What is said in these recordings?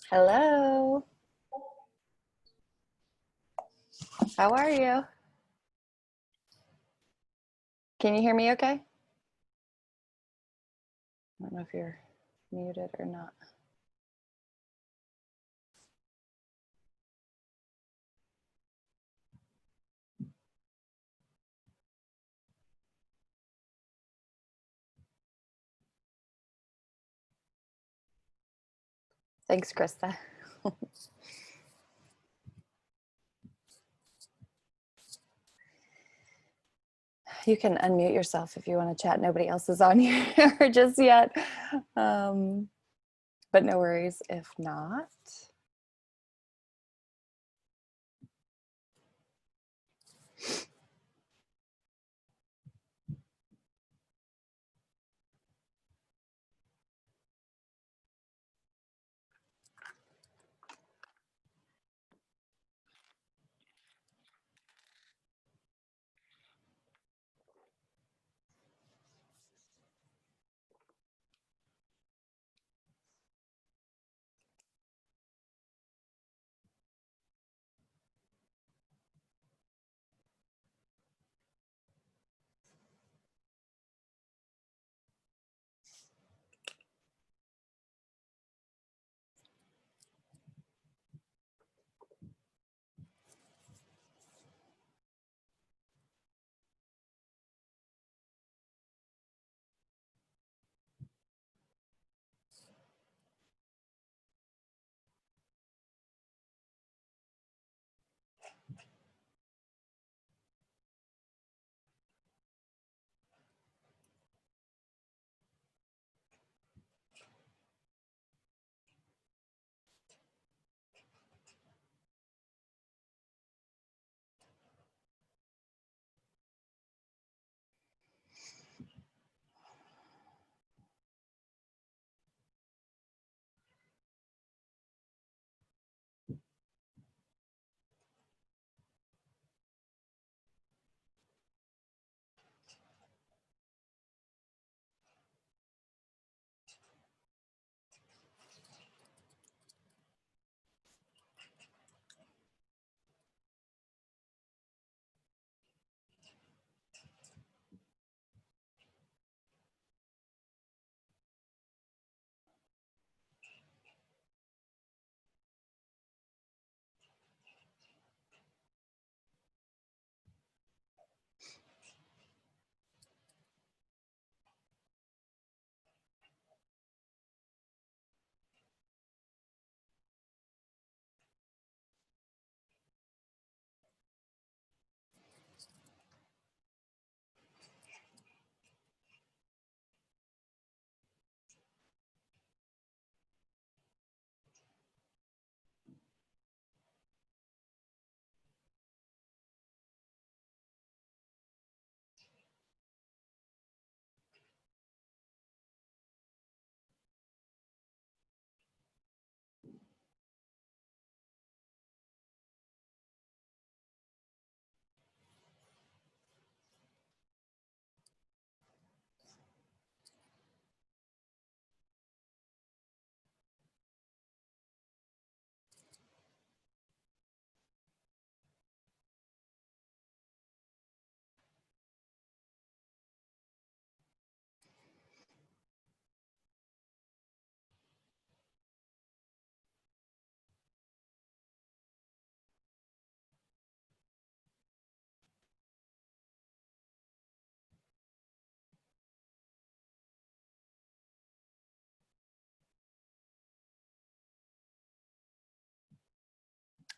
Hello. How are you? Can you hear me okay? I don't know if you're muted or not. Thanks, Krista. You can unmute yourself if you want to chat. Nobody else is on here just yet. But no worries if not.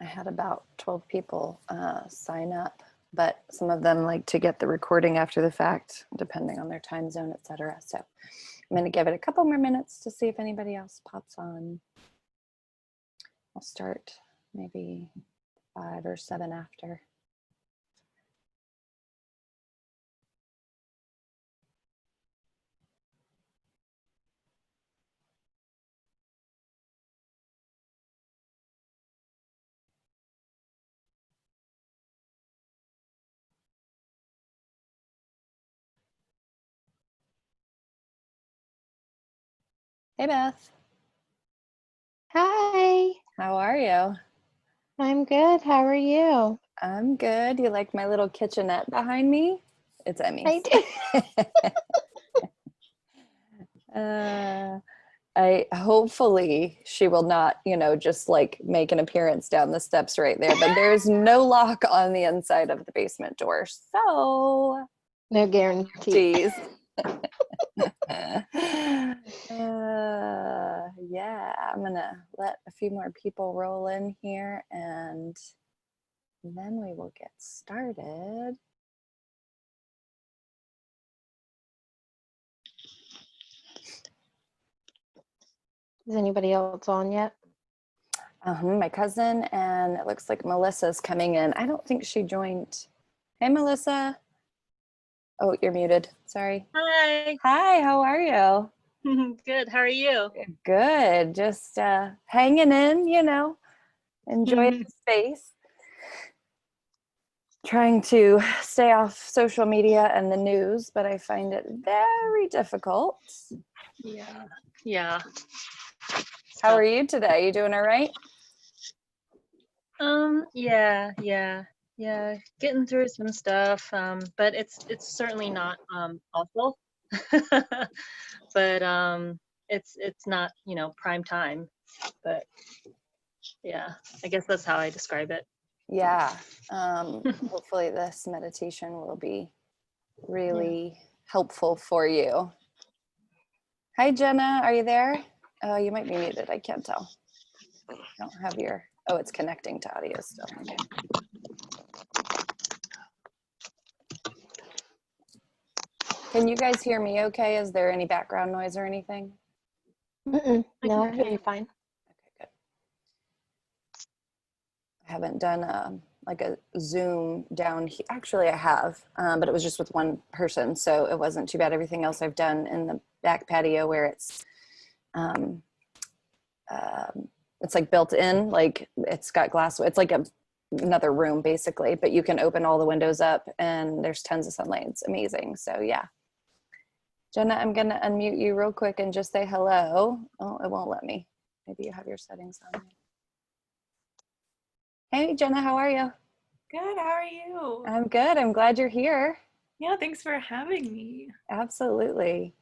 I had about 12 people sign up, but some of them like to get the recording after the fact, depending on their time zone, etc. So I'm going to give it a couple more minutes to see if anybody else pops on. I'll start maybe 5 or 7 after. Hey, Beth. Hi. How are you? I'm good. How are you? I'm good. You like my little kitchenette behind me? It's I Emmy's. do. uh, I hopefully she will not, just like make an appearance down the steps right there, but there's no lock on the inside of the basement door. So, No guarantee. geez. Yeah, I'm gonna let a few more people roll in here and then we will get started. Is anybody else on yet? My cousin, and it looks like Melissa's coming in. I don't think she joined. Hey, Melissa. Oh, you're muted. Sorry. Hi. Hi, how are you? Good. How are you? Good. Just hanging in, enjoying the space. Trying to stay off social media and the news, but I find it very difficult. Yeah. Yeah. How are you today? You doing all right? Yeah. Getting through some stuff. But it's certainly not awful. But it's not, prime time. But yeah, I guess that's how I describe it. Yeah. Hopefully this meditation will be really helpful for you. Hi, Jenna. Are you there? Oh, you might be muted. I can't tell. I don't have your, oh, it's connecting to audio still. Okay. Can you guys hear me okay? Is there any background noise or anything? No, I hear you fine. Okay, good. I haven't done like a Zoom down here. Actually, I have, but it was just with one person, so it wasn't too bad. Everything else I've done in the back patio where um, it's like built in, like it's got glass. It's like another room basically, but you can open all the windows up and there's tons of sunlight. It's amazing. So yeah. Jenna, I'm going to unmute you real quick and just say hello. Oh, it won't let me. Maybe you have your settings on. Hey, Jenna, how are you? Good, how are you? I'm good. I'm glad you're here. Yeah, thanks for having me. Absolutely.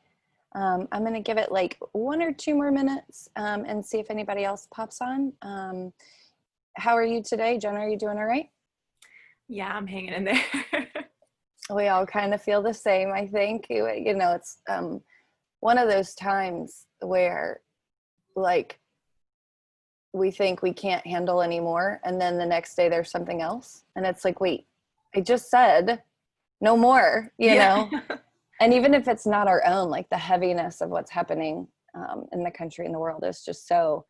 I'm going to give it like 1 or 2 more minutes and see if anybody else pops on. How are you today? Jenna, are you doing all right? Yeah, I'm hanging in there. We all kind of feel the same, I think. It's one of those times where like we think we can't handle anymore, and then the next day there's something else. And it's like, wait, I just said no more, you know? And even if it's not our own, like the heaviness of what's happening in the country and the world is just so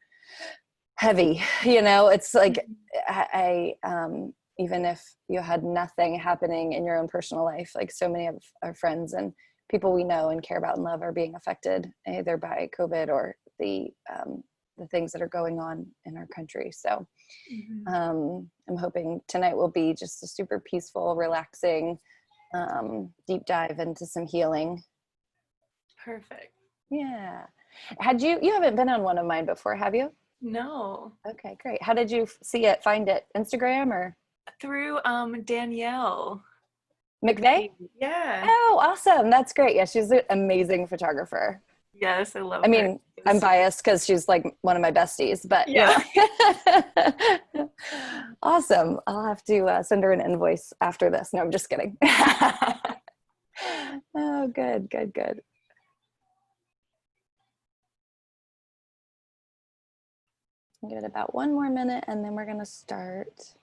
heavy, it's like I even if you had nothing happening in your own personal life, like so many of our friends and people we know and care about and love are being affected either by COVID or the things that are going on in our country. So I'm hoping tonight will be just a super peaceful, relaxing, deep dive into some healing. Perfect. Yeah. You haven't been on one of mine before, have you? No. Okay, great. How did you find it? Instagram or? Through Danielle McVeigh? Yeah. Oh, awesome. That's great. Yeah, she's an amazing photographer. Yes, I love I her. mean, I'm biased because she's like one of my besties, but yeah. Awesome. I'll have to send her an invoice after this. No, I'm just kidding. Oh, good. I'll give it about 1 more minute and then we're going to start.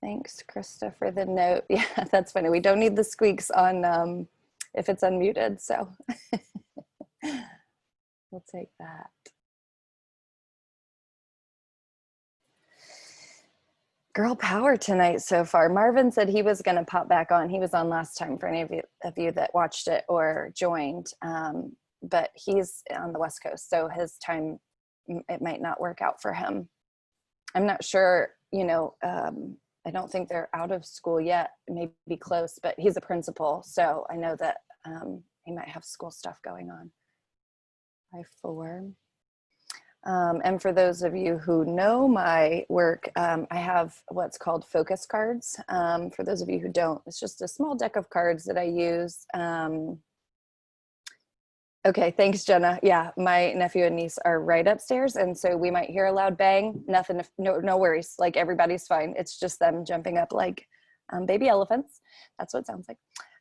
Thanks, Krista, for the note. Yeah, that's funny. We don't need the squeaks on if it's unmuted, so we'll take that. Girl power tonight so far. Marvin said he was going to pop back on. He was on last time for any of you that watched it or joined, but he's on the West Coast, so his time, it might not work out for him. I'm not sure, I don't think they're out of school yet, maybe close, but he's a principal. So I know that he might have school stuff going on. By 4. And for those of you who know my work, I have what's called focus cards. For those of you who don't, it's just a small deck of cards that I use. Okay, thanks, Jenna. Yeah, my nephew and niece are right upstairs, and so we might hear a loud bang. Nothing, no worries. Like, everybody's fine. It's just them jumping up like baby elephants. That's what it sounds like.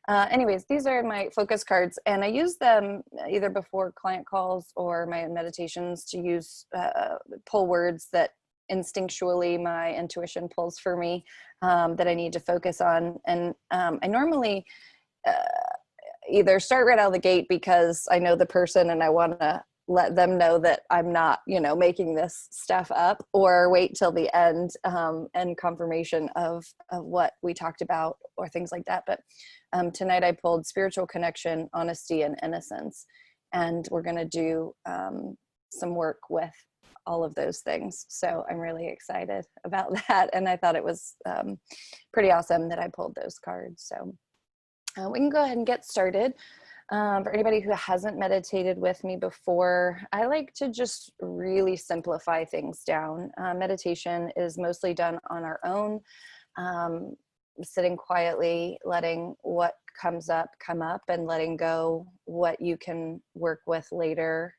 Anyways, these are my focus cards, and I use them either before client calls or my meditations to use pull words that instinctually my intuition pulls for me that I need to focus on. And I normally either start right out of the gate because I know the person and I want to let them know that I'm not, making this stuff up, or wait till the end and confirmation of what we talked about or things like that. But tonight I pulled spiritual connection, honesty, and innocence. And we're going to do some work with all of those things. So I'm really excited about that. And I thought it was pretty awesome that I pulled those cards. So we can go ahead and get started. For anybody who hasn't meditated with me before, I like to just really simplify things down. Meditation is mostly done on our own, sitting quietly, letting what comes up come up, and letting go what you can work with later,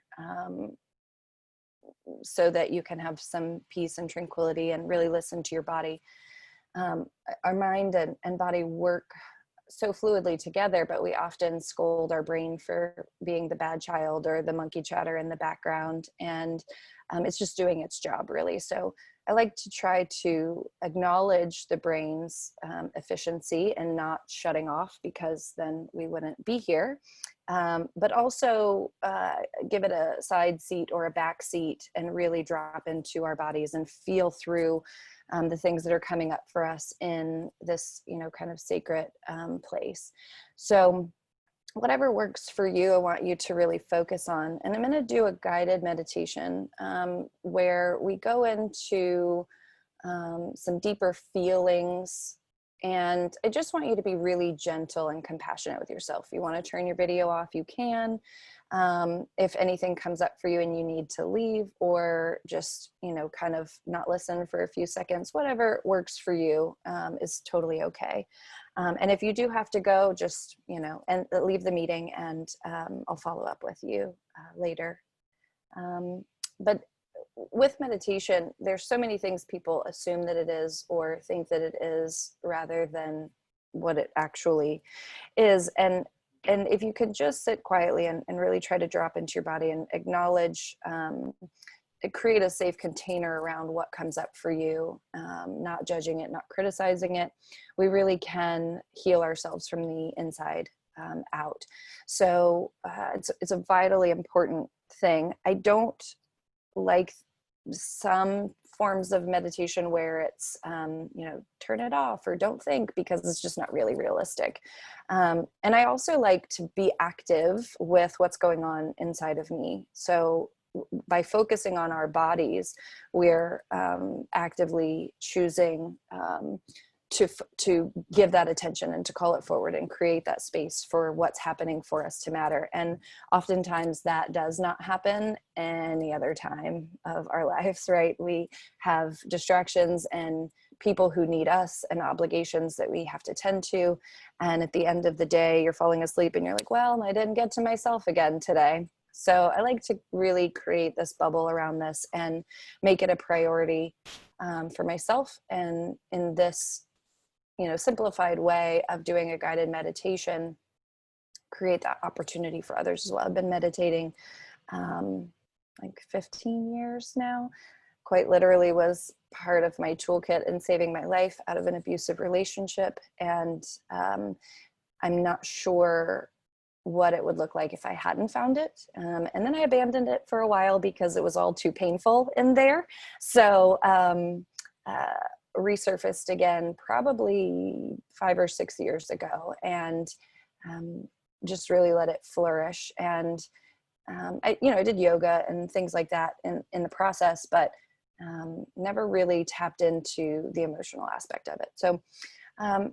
so that you can have some peace and tranquility and really listen to your body. Our mind and body work so fluidly together, but we often scold our brain for being the bad child or the monkey chatter in the background, and it's just doing its job, really. So I like to try to acknowledge the brain's efficiency and not shutting off, because then we wouldn't be here, but also give it a side seat or a back seat and really drop into our bodies and feel through the things that are coming up for us in this, kind of sacred place. So whatever works for you, I want you to really focus on. And I'm going to do a guided meditation where we go into some deeper feelings. And I just want you to be really gentle and compassionate with yourself. If you want to turn your video off, you can. If anything comes up for you and you need to leave, or just, kind of not listen for a few seconds, whatever works for you is totally okay. And if you do have to go, just, and leave the meeting, and I'll follow up with you later. But with meditation, there's so many things people assume that it is, or think that it is, rather than what it actually is. And if you could just sit quietly and really try to drop into your body and acknowledge, create a safe container around what comes up for you, not judging it, not criticizing it, we really can heal ourselves from the inside out. So it's a vitally important thing. I don't like some forms of meditation where it's, turn it off or don't think, because it's just not really realistic. And I also like to be active with what's going on inside of me. So by focusing on our bodies, we're actively choosing to give that attention and to call it forward and create that space for what's happening for us to matter. And oftentimes that does not happen any other time of our lives, right? We have distractions and people who need us and obligations that we have to tend to. And at the end of the day, you're falling asleep and you're like, well, I didn't get to myself again today. So I like to really create this bubble around this and make it a priority for myself. And in this, simplified way of doing a guided meditation, create that opportunity for others as well. I've been meditating like 15 years now. Quite literally was part of my toolkit in saving my life out of an abusive relationship. And I'm not sure what it would look like if I hadn't found it. And then I abandoned it for a while because it was all too painful in there. So resurfaced again probably 5 or 6 years ago, and just really let it flourish. And I did yoga and things like that in the process, but never really tapped into the emotional aspect of it. So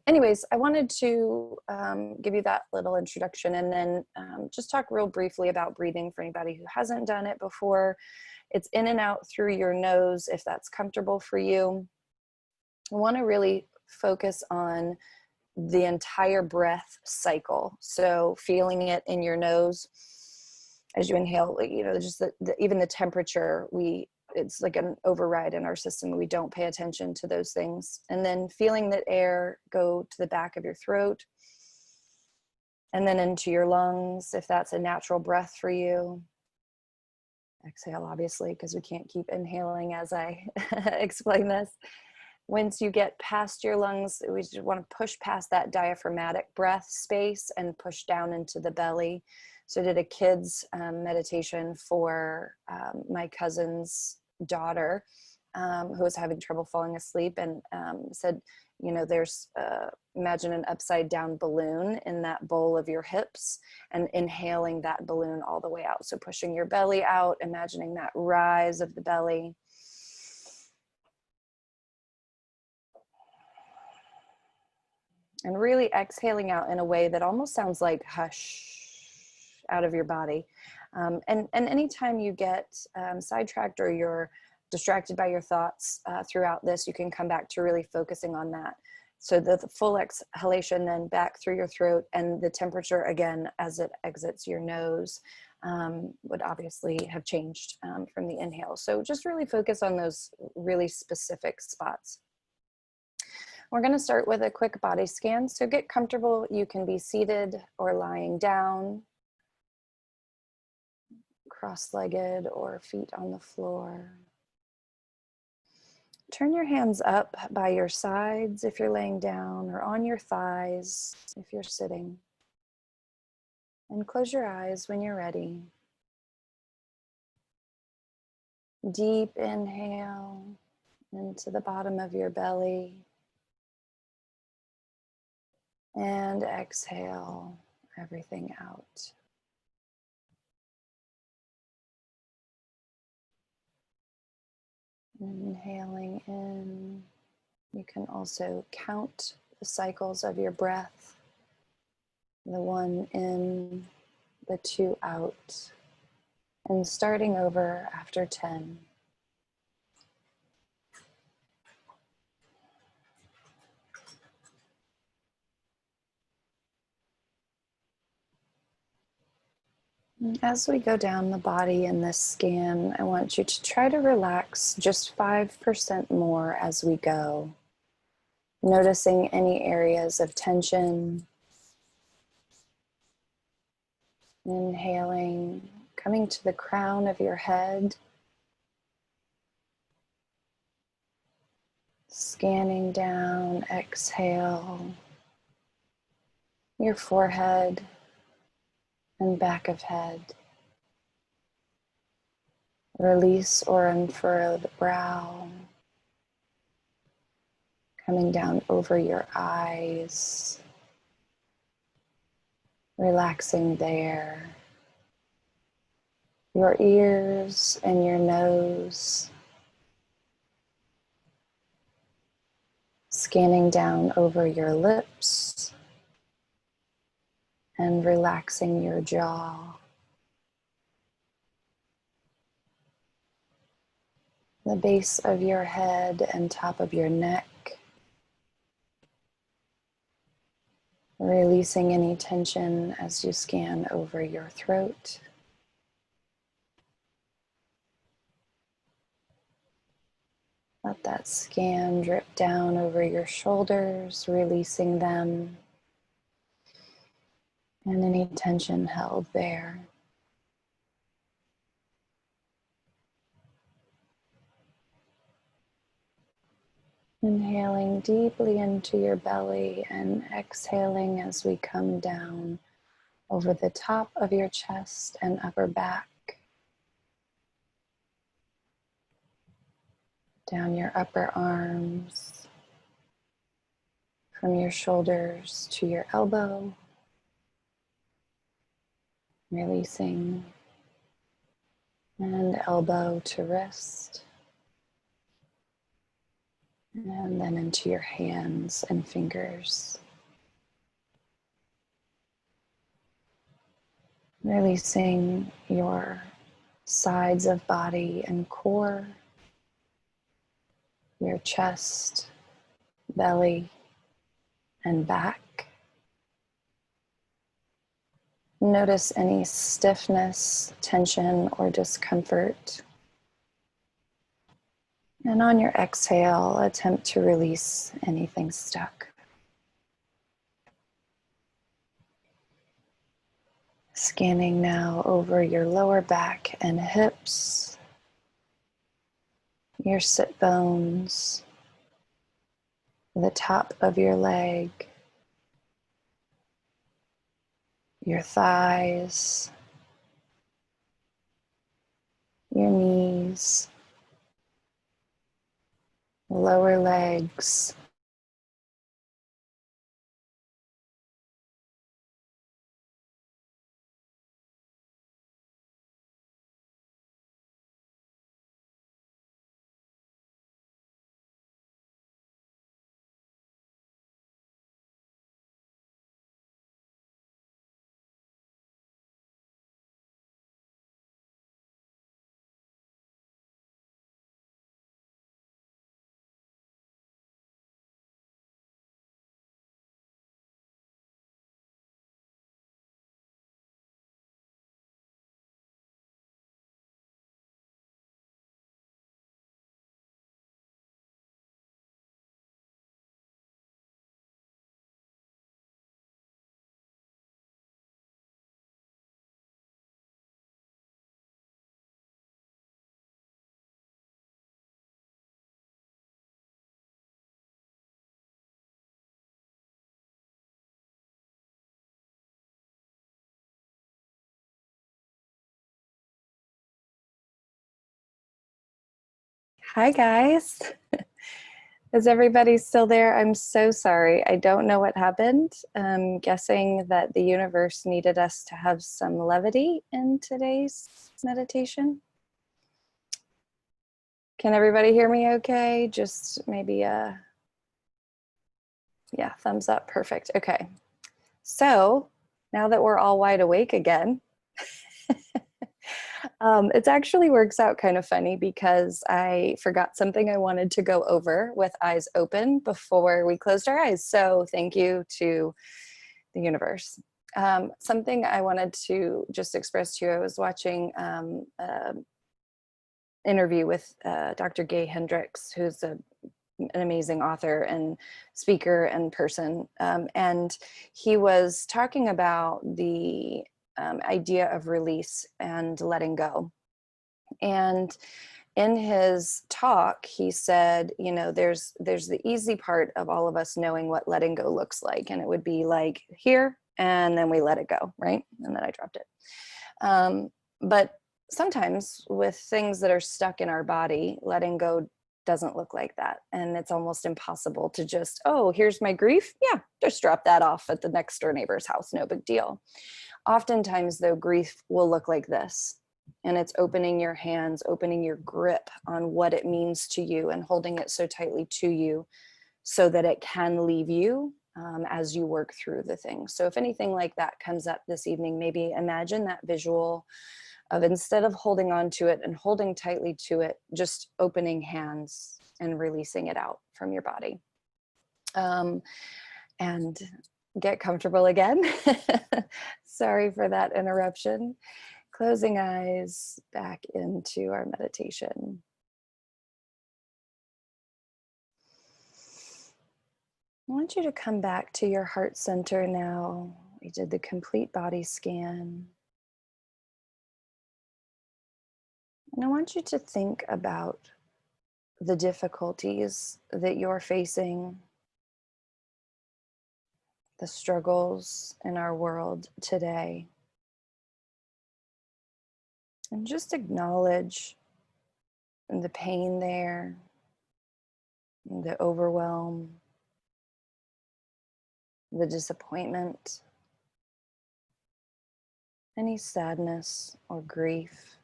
Anyways, I wanted to give you that little introduction and then just talk real briefly about breathing for anybody who hasn't done it before. It's in and out through your nose if that's comfortable for you. I want to really focus on the entire breath cycle. So feeling it in your nose as you inhale, you know, just even the temperature, it's like an override in our system. We don't pay attention to those things. And then feeling that air go to the back of your throat and then into your lungs, if that's a natural breath for you. Exhale, obviously, because we can't keep inhaling as I explain this. Once you get past your lungs, we just want to push past that diaphragmatic breath space and push down into the belly. So I did a kids meditation for my cousin's daughter who was having trouble falling asleep, and said, you know, there's imagine an upside down balloon in that bowl of your hips and inhaling that balloon all the way out. So pushing your belly out, imagining that rise of the belly. And really exhaling out in a way that almost sounds like hush out of your body. And anytime you get sidetracked or you're distracted by your thoughts throughout this, you can come back to really focusing on that. So the full exhalation then back through your throat, and the temperature again as it exits your nose would obviously have changed from the inhale. So just really focus on those really specific spots. We're going to start with a quick body scan. So get comfortable. You can be seated or lying down, cross-legged or feet on the floor. Turn your hands up by your sides if you're laying down, or on your thighs if you're sitting. And close your eyes when you're ready. Deep inhale into the bottom of your belly. And exhale everything out. Inhaling in. You can also count the cycles of your breath. The 1 in, the 2 out. And starting over after 10. As we go down the body in this scan, I want you to try to relax just 5% more as we go. Noticing any areas of tension. Inhaling, coming to the crown of your head. Scanning down, exhale. Your forehead and back of head. Release or unfurl the brow. Coming down over your eyes. Relaxing there. Your ears and your nose. Scanning down over your lips. And relaxing your jaw. The base of your head and top of your neck. Releasing any tension as you scan over your throat. Let that scan drip down over your shoulders, releasing them. And any tension held there. Inhaling deeply into your belly and exhaling as we come down over the top of your chest and upper back. Down your upper arms, from your shoulders to your elbow. Releasing, and elbow to wrist. And then into your hands and fingers. Releasing your sides of body and core, your chest, belly, and back. Notice any stiffness, tension, or discomfort. And on your exhale, attempt to release anything stuck. Scanning now over your lower back and hips, your sit bones, the top of your leg, your thighs, your knees, lower legs, Hi guys. Is everybody still there? I'm so sorry. I don't know what happened. I'm guessing that the universe needed us to have some levity in today's meditation. Can everybody hear me okay? Just maybe yeah, thumbs up. Perfect. Okay. So now that we're all wide awake again, it actually works out kind of funny because I forgot something I wanted to go over with eyes open before we closed our eyes. So thank you to the universe. Something I wanted to just express to you, I was watching an interview with Dr. Gay Hendricks, who's an amazing author and speaker and person. And he was talking about the idea of release and letting go. And in his talk, he said, you know, there's the easy part of all of us knowing what letting go looks like. And it would be like here, and then we let it go, right? And then I dropped it. But sometimes with things that are stuck in our body, letting go doesn't look like that. And it's almost impossible to just, oh, here's my grief. Yeah, just drop that off at the next door neighbor's house. No big deal. Oftentimes, though, grief will look like this. And it's opening your hands, opening your grip on what it means to you and holding it so tightly to you so that it can leave you as you work through the thing. So if anything like that comes up this evening, maybe imagine that visual of, instead of holding on to it and holding tightly to it, just opening hands and releasing it out from your body. And get comfortable again. Sorry for that interruption. Closing eyes, back into our meditation. I want you to come back to your heart center now. We did the complete body scan. And I want you to think about the difficulties that you're facing, the struggles in our world today. And just acknowledge the pain there, the overwhelm, the disappointment, any sadness or grief.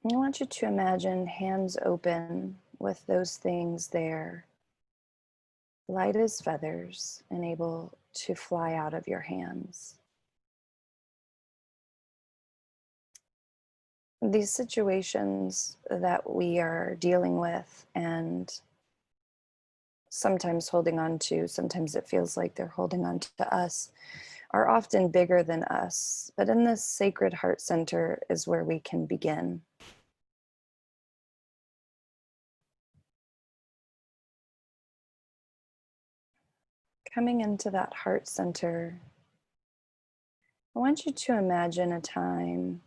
I want you to imagine hands open with those things there, light as feathers and able to fly out of your hands. These situations that we are dealing with and sometimes holding on to, sometimes it feels like they're holding on to us, are often bigger than us. But in this sacred heart center is where we can begin. Coming into that heart center, I want you to imagine a time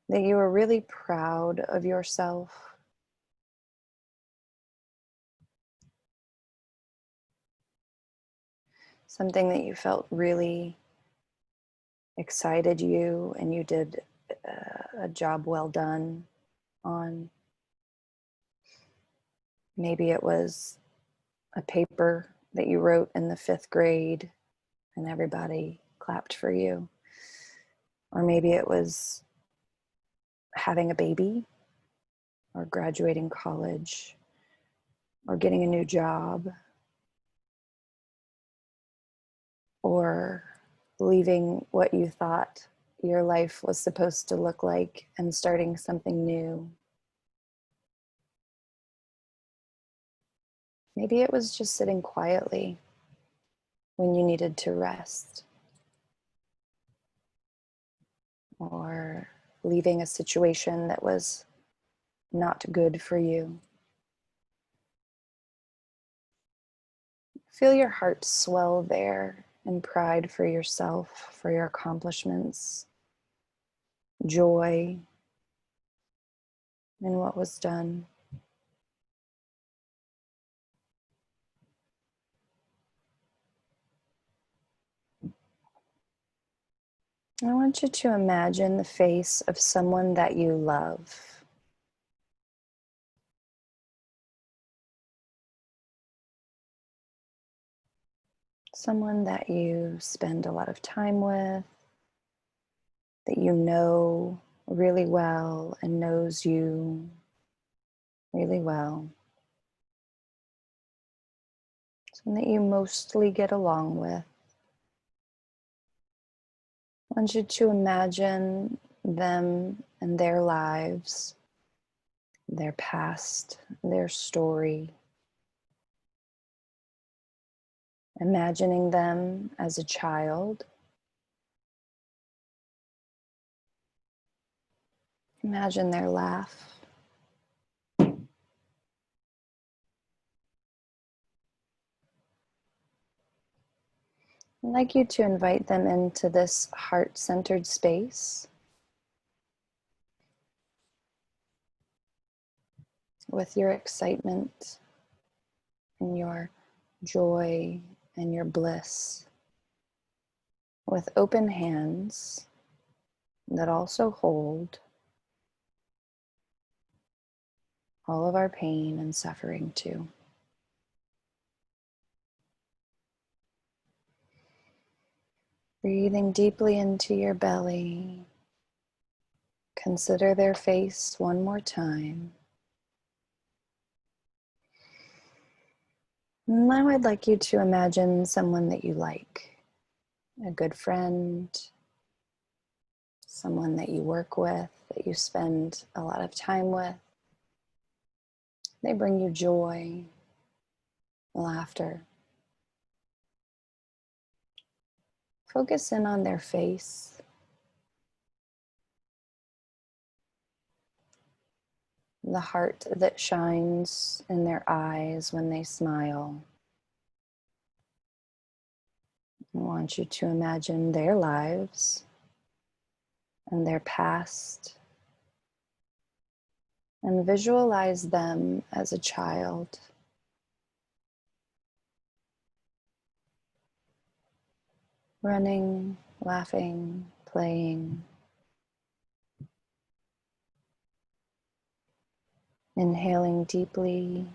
that you were really proud of yourself. Something that you felt really excited you and you did a job well done on. Maybe it was a paper that you wrote in the 5th grade and everybody clapped for you. Or maybe it was having a baby or graduating college or getting a new job or leaving what you thought your life was supposed to look like and starting something new. Maybe it was just sitting quietly when you needed to rest, or leaving a situation that was not good for you. Feel your heart swell there in pride for yourself, for your accomplishments, joy in what was done. I want you to imagine the face of someone that you love. Someone that you spend a lot of time with, that you know really well and knows you really well. Someone that you mostly get along with. I want you to imagine them and their lives, their past, their story. Imagining them as a child. Imagine their laugh. I'd like you to invite them into this heart-centered space with your excitement and your joy and your bliss, with open hands that also hold all of our pain and suffering too. Breathing deeply into your belly. Consider their face one more time. Now I'd like you to imagine someone that you like, a good friend, someone that you work with, that you spend a lot of time with. They bring you joy, laughter. Focus in on their face. The heart that shines in their eyes when they smile. I want you to imagine their lives and their past and visualize them as a child. Running, laughing, playing. Inhaling deeply.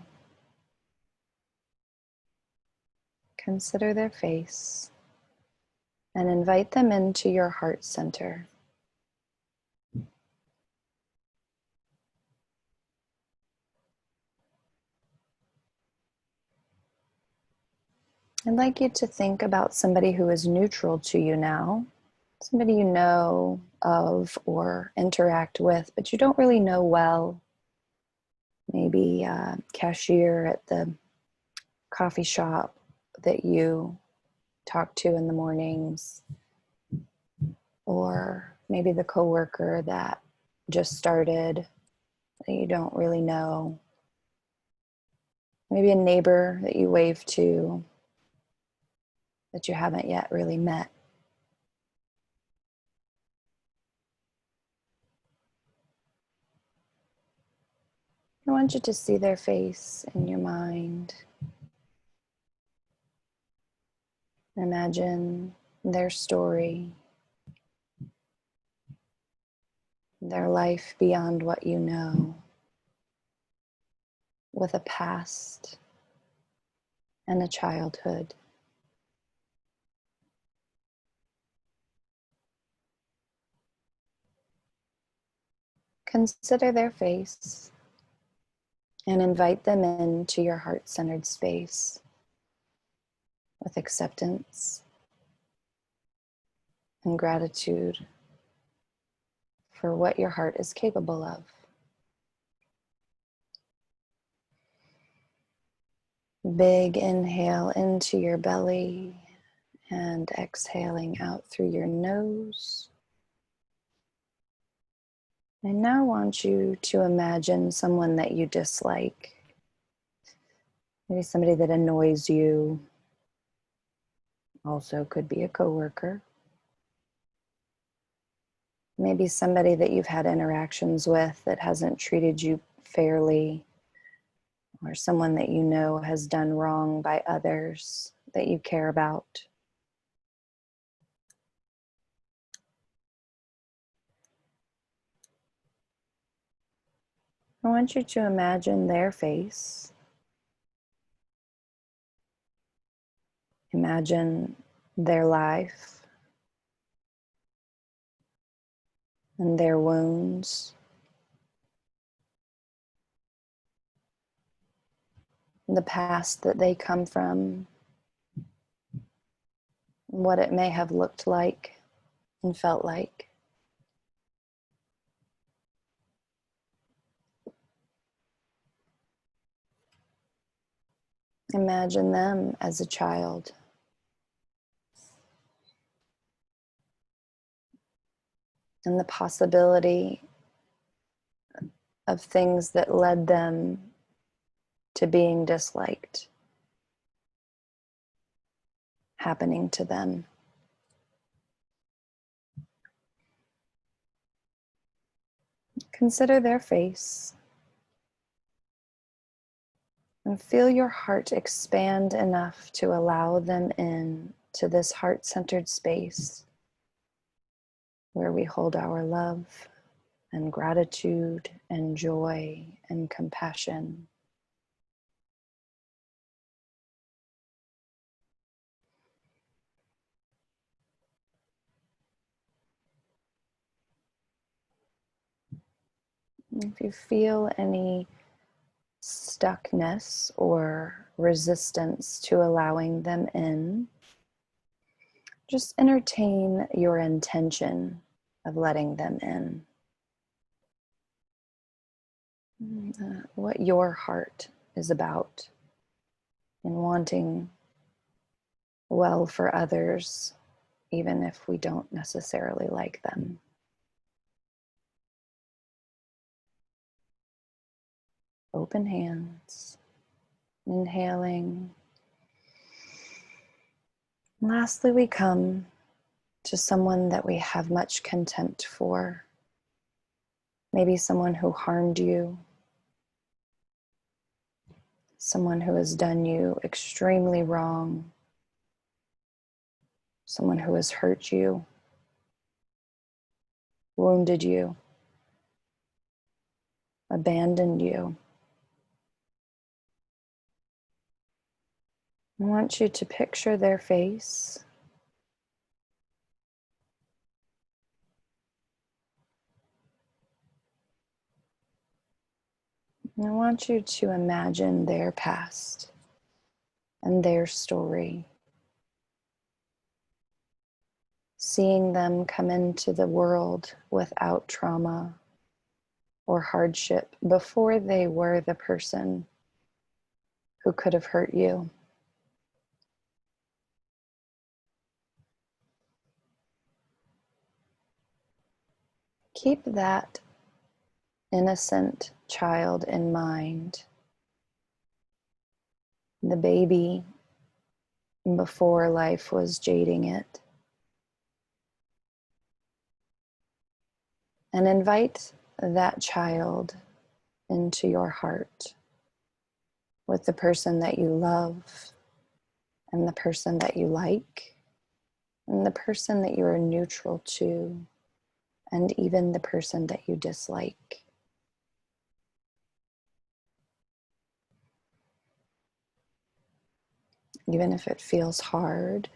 Consider their face and invite them into your heart center. I'd like you to think about somebody who is neutral to you now, somebody you know of or interact with, but you don't really know well. Maybe a cashier at the coffee shop that you talk to in the mornings, or maybe the coworker that just started that you don't really know. Maybe a neighbor that you wave to that you haven't yet really met. I want you to see their face in your mind. Imagine their story, their life beyond what you know, with a past and a childhood. Consider their face and invite them into your heart-centered space with acceptance and gratitude for what your heart is capable of. Big inhale into your belly and exhaling out through your nose. I now want you to imagine someone that you dislike. Maybe somebody that annoys you. Also could be a coworker. Maybe somebody that you've had interactions with that hasn't treated you fairly, or someone that you know has done wrong by others that you care about. I want you to imagine their face. Imagine their life and their wounds, the past that they come from, what it may have looked like and felt like. Imagine them as a child. And the possibility of things that led them to being disliked happening to them. Consider their face and feel your heart expand enough to allow them in to this heart-centered space where we hold our love and gratitude and joy and compassion. If you feel any stuckness or resistance to allowing them in, just entertain your intention of letting them in. What your heart is about in wanting well for others, even if we don't necessarily like them. Open hands, inhaling. Lastly, we come to someone that we have much contempt for. Maybe someone who harmed you, someone who has done you extremely wrong, someone who has hurt you, wounded you, abandoned you. I want you to picture their face. And I want you to imagine their past and their story. seeing them come into the world without trauma or hardship before they were the person who could have hurt you. Keep that innocent child in mind, the baby before life was jading it, and invite that child into your heart with the person that you love and the person that you like and the person that you are neutral to and even the person that you dislike. Even if it feels hard,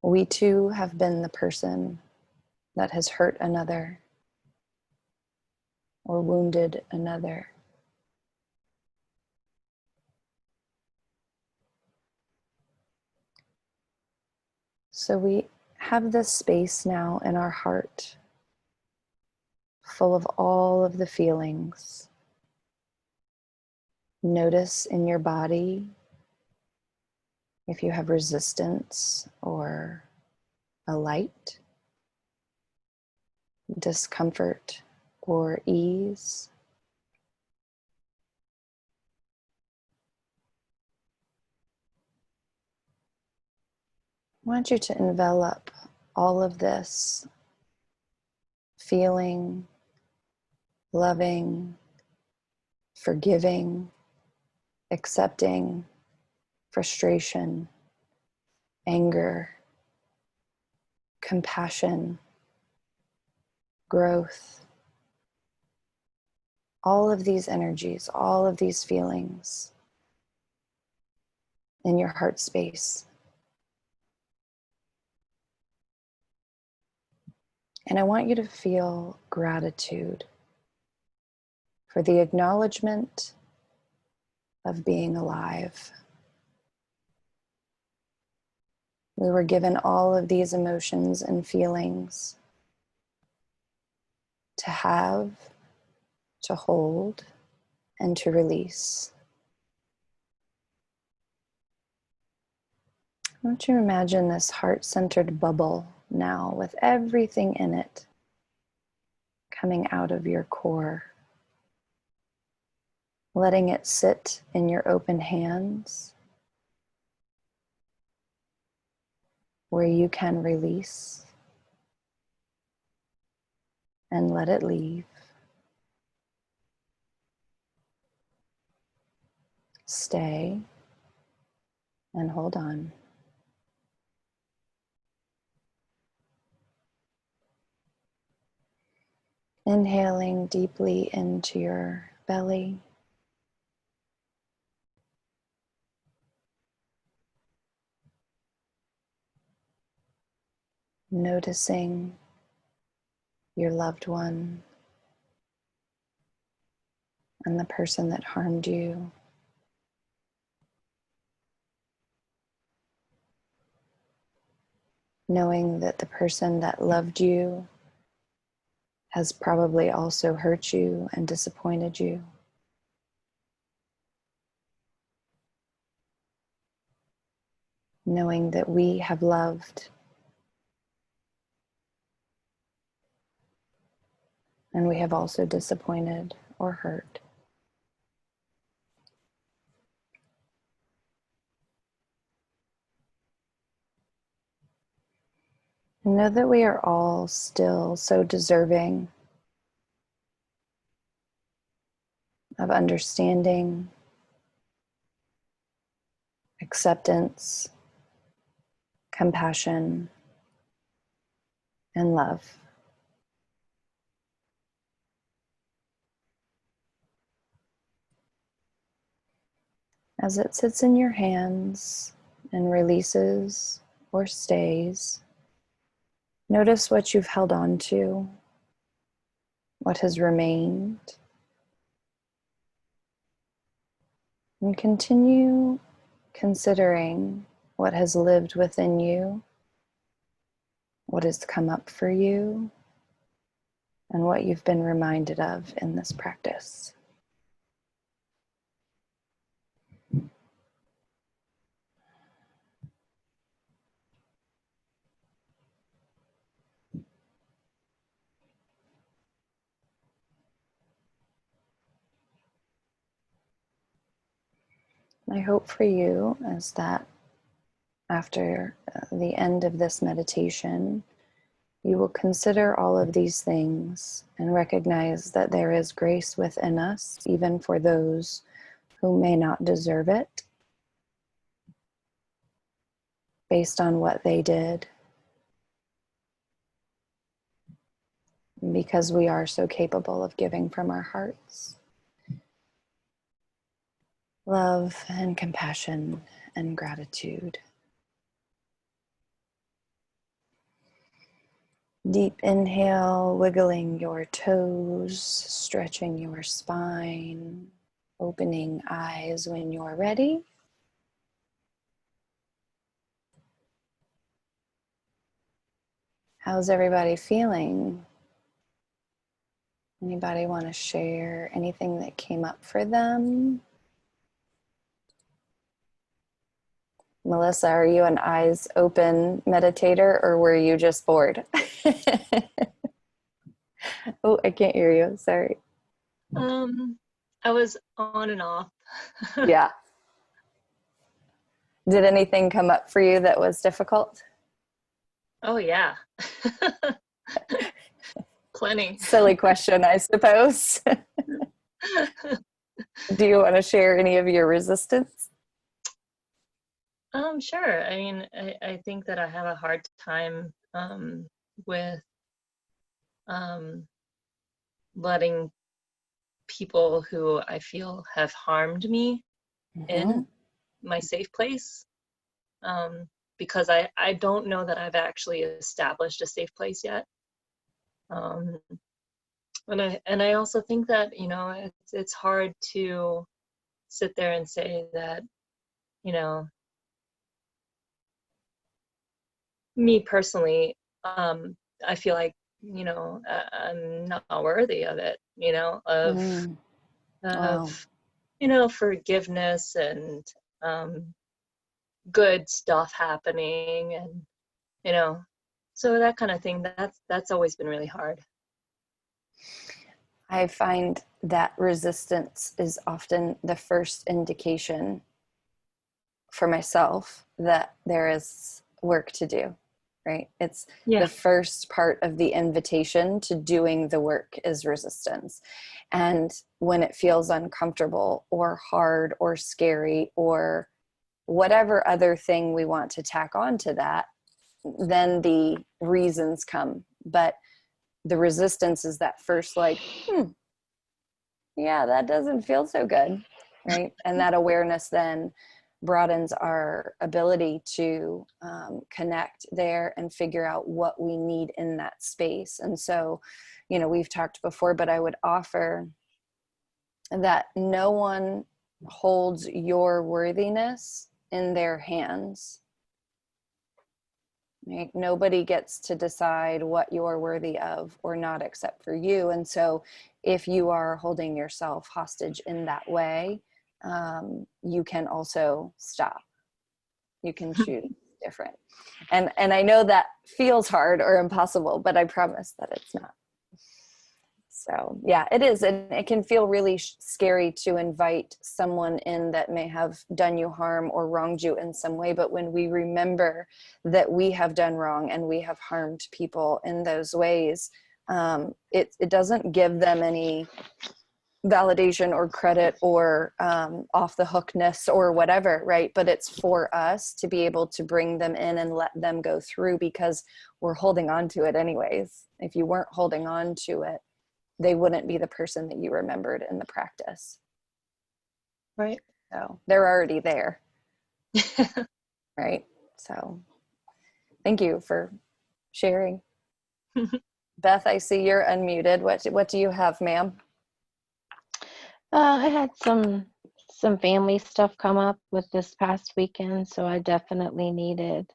we too have been the person that has hurt another or wounded another. So we have this space now in our heart full of all of the feelings. Notice in your body if you have resistance or a light, discomfort or ease. I want you to envelop all of this feeling, loving, forgiving, accepting, frustration, anger, compassion, growth. All of these energies, all of these feelings in your heart space. And I want you to feel gratitude for the acknowledgement of being alive. We were given all of these emotions and feelings to have, to hold, and to release. I want you to imagine this heart-centered bubble now with everything in it coming out of your core. Letting it sit in your open hands where you can release and let it leave. Stay and hold on. Inhaling deeply into your belly. Noticing your loved one and the person that harmed you. Knowing that the person that loved you has probably also hurt you and disappointed you. Knowing that we have loved and we have also disappointed or hurt. And know that we are all still so deserving of understanding, acceptance, compassion, and love. As it sits in your hands and releases or stays, notice what you've held on to, what has remained, and continue considering what has lived within you what has come up for you and what you've been reminded of in this practice. My hope for you is that after the end of this meditation, you will consider all of these things and recognize that there is grace within us, even for those who may not deserve it, based on what they did, because we are so capable of giving from our hearts. Love and compassion and gratitude. Deep inhale, wiggling your toes, stretching your spine, opening eyes when you're ready. How's everybody feeling? Anybody want to share anything that came up for them? Melissa, are you an eyes open meditator or were you just bored? Oh, I can't hear you. Sorry. I was on and off. Yeah. Did anything come up for you that was difficult? Oh yeah. Plenty. Silly question, I suppose. Do you want to share any of your resistance? Sure. I mean, I think that I have a hard time with letting people who I feel have harmed me in my safe place, because I don't know that I've actually established a safe place yet. And I also think that, you know, it's hard to sit there and say that, you know, me personally, I feel like, you know, I'm not worthy of it, you know, Wow. you know, forgiveness and good stuff happening, and, you know, so that kind of thing, that's always been really hard. I find that resistance is often the first indication for myself that there is work to do, right? It's Yeah. the first part of the invitation to doing the work is resistance. And when it feels uncomfortable or hard or scary or whatever other thing we want to tack on to that, then the reasons come. But the resistance is that first, like, yeah, that doesn't feel so good, right? And that awareness then broadens our ability to connect there and figure out what we need in that space. And so, you know, we've talked before, but I would offer that no one holds your worthiness in their hands. Right? Nobody gets to decide what you're worthy of or not except for you. And so if you are holding yourself hostage in that way, you can also stop. You can choose different. And I know that feels hard or impossible, but I promise that it's not. So yeah, it is. And it can feel really scary to invite someone in that may have done you harm or wronged you in some way. But when we remember that we have done wrong and we have harmed people in those ways, it doesn't give them any validation or credit or off the hookness or whatever, right? But it's for us to be able to bring them in and let them go through, because we're holding on to it anyways. If you weren't holding on to it, they wouldn't be the person that you remembered in the practice. Right. So they're already there. Right. So thank you for sharing. Beth, I see you're unmuted. What do you have, ma'am? I had some family stuff come up with this past weekend, so I definitely needed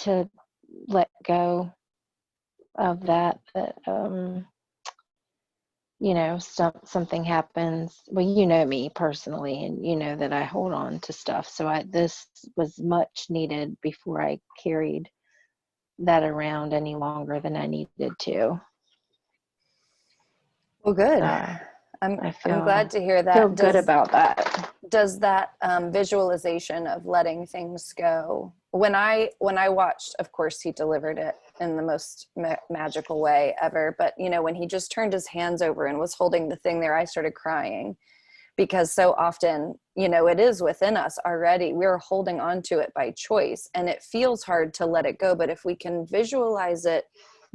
to let go of that, something happens. Well, you know me personally, and you know that I hold on to stuff. So this was much needed before I carried that around any longer than I needed to. Well, good. So I'm feel glad to hear that. feel good about that. Does that visualization of letting things go, when I watched, of course he delivered it in the most magical way ever, but when he just turned his hands over and was holding the thing there, I started crying, because so often it is within us already. We're holding on to it by choice, and it feels hard to let it go. But if we can visualize it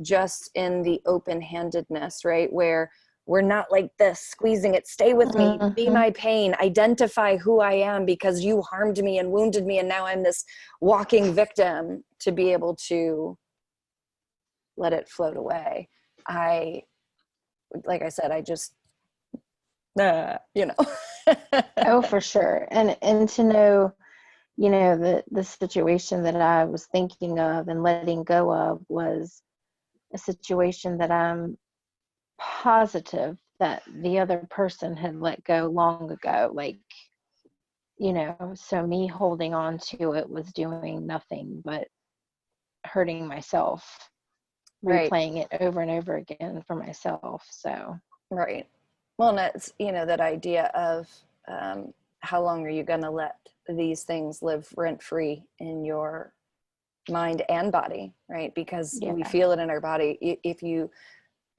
just in the open-handedness, right, where we're not like this, squeezing it, stay with me, be my pain, identify who I am because you harmed me and wounded me, and now I'm this walking victim, to be able to let it float away. Like I said, I just, Oh, for sure. And to know, the situation that I was thinking of and letting go of was a situation that I'm positive that the other person had let go long ago. Like, so me holding on to it was doing nothing but hurting myself, Right. replaying it over and over again for myself. So Right. Well, and it's, that idea of how long are you going to let these things live rent free in your mind and body, right? Because we Yeah. feel it in our body. If you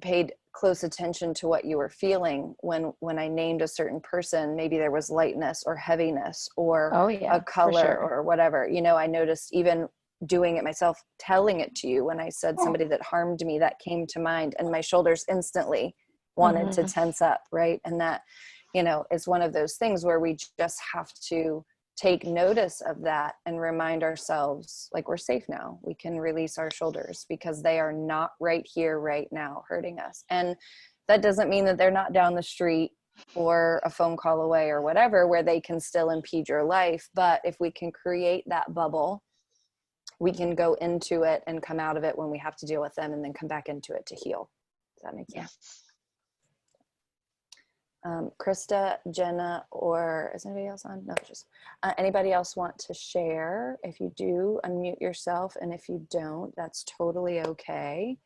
paid close attention to what you were feeling when I named a certain person, maybe there was lightness or heaviness or Oh, yeah, a color for sure. or whatever. I noticed even doing it myself, telling it to you, when I said somebody that harmed me, that came to mind, and my shoulders instantly wanted to tense up, right? And that, is one of those things where we just have to take notice of that and remind ourselves, like, we're safe now. We can release our shoulders because they are not right here, right now, hurting us. And that doesn't mean that they're not down the street or a phone call away or whatever, where they can still impede your life. But if we can create that bubble, we can go into it and come out of it when we have to deal with them, and then come back into it to heal. Does that make sense? Yes. Krista, Jenna, or is anybody else on? No, just anybody else want to share? If you do, unmute yourself, and if you don't, that's totally okay.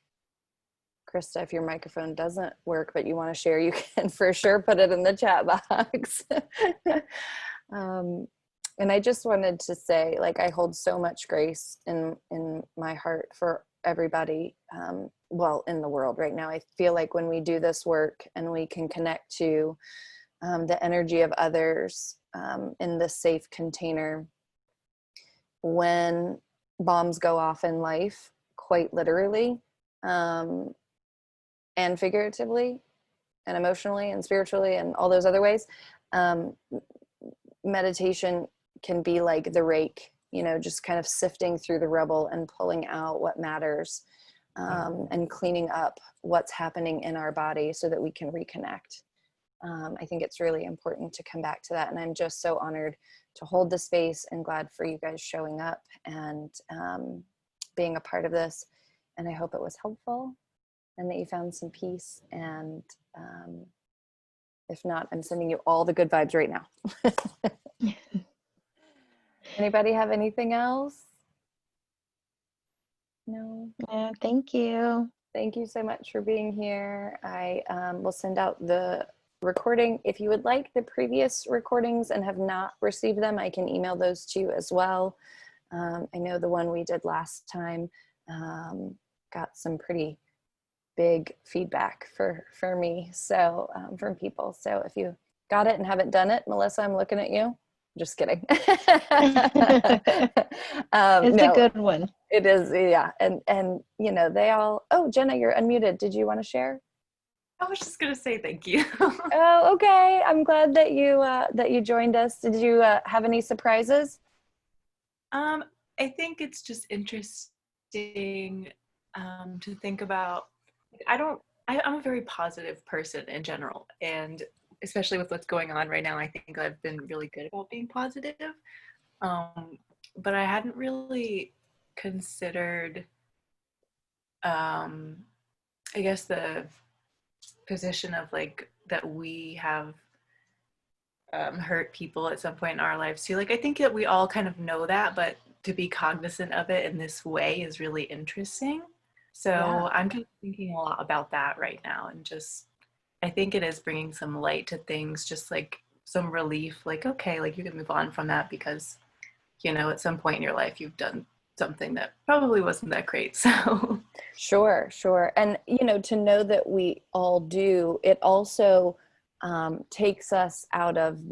Krista, if your microphone doesn't work but you want to share, you can for sure put it in the chat box. And I just wanted to say, like, I hold so much grace in my heart for everybody, in the world right now. I feel like when we do this work and we can connect to the energy of others in this safe container, when bombs go off in life, quite literally, and figuratively, and emotionally and spiritually and all those other ways, meditation can be like the rake, just kind of sifting through the rubble and pulling out what matters, and cleaning up what's happening in our body so that we can reconnect. I think it's really important to come back to that. And I'm just so honored to hold the space and glad for you guys showing up and being a part of this. And I hope it was helpful and that you found some peace. And if not, I'm sending you all the good vibes right now. Anybody have anything else? No? Thank you. Thank you so much for being here. I will send out the recording. If you would like the previous recordings and have not received them, I can email those to you as well. I know the one we did last time got some pretty big feedback for me, so from people. So if you got it and haven't done it, Melissa, I'm looking at you. Just kidding. It's a good one. It is, yeah. And they all, oh, Jenna, you're unmuted. Did you want to share? I was just gonna say thank you. Oh, okay. I'm glad that you joined us. Did you have any surprises? I think it's just interesting to think about. I'm a very positive person in general, and especially with what's going on right now, I think I've been really good about being positive. But I hadn't really considered, I guess, the position of like that we have hurt people at some point in our lives too. Like I think that we all kind of know that, but to be cognizant of it in this way is really interesting. So Yeah. I'm kind of thinking a lot about that right now, and just I think it is bringing some light to things, just like some relief. Like okay, like you can move on from that because at some point in your life you've done something that probably wasn't that great. So Sure, sure. And, to know that we all do, it also takes us out of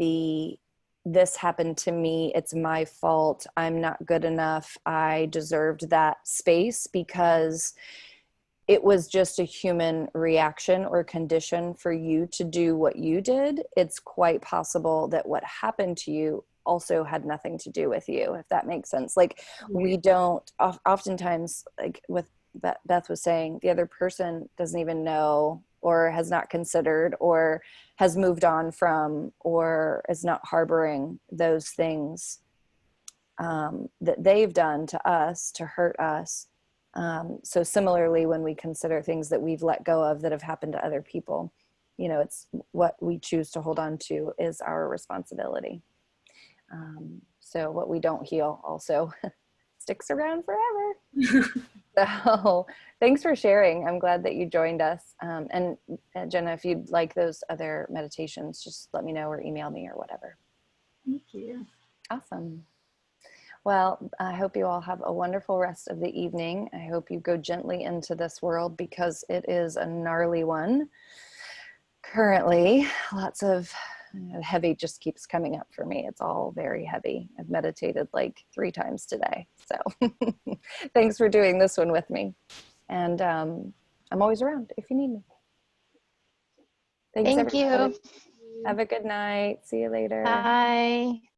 this happened to me, it's my fault, I'm not good enough, I deserved that space, because it was just a human reaction or condition for you to do what you did. It's quite possible that what happened to you also had nothing to do with you, if that makes sense. Like we don't oftentimes, like with Beth was saying, the other person doesn't even know, or has not considered, or has moved on from, or is not harboring those things that they've done to us to hurt us. So similarly, when we consider things that we've let go of that have happened to other people, it's what we choose to hold on to is our responsibility. So what we don't heal also sticks around forever. So thanks for sharing. I'm glad that you joined us. And Jenna, if you'd like those other meditations, just let me know or email me or whatever. Thank you. Awesome. Well, I hope you all have a wonderful rest of the evening. I hope you go gently into this world, because it is a gnarly one. Currently, lots of heavy just keeps coming up for me. It's all very heavy. I've meditated like 3 times today. So thanks for doing this one with me. And I'm always around if you need me. Thanks, Thank everybody. you. Have a good night. See you later. Bye.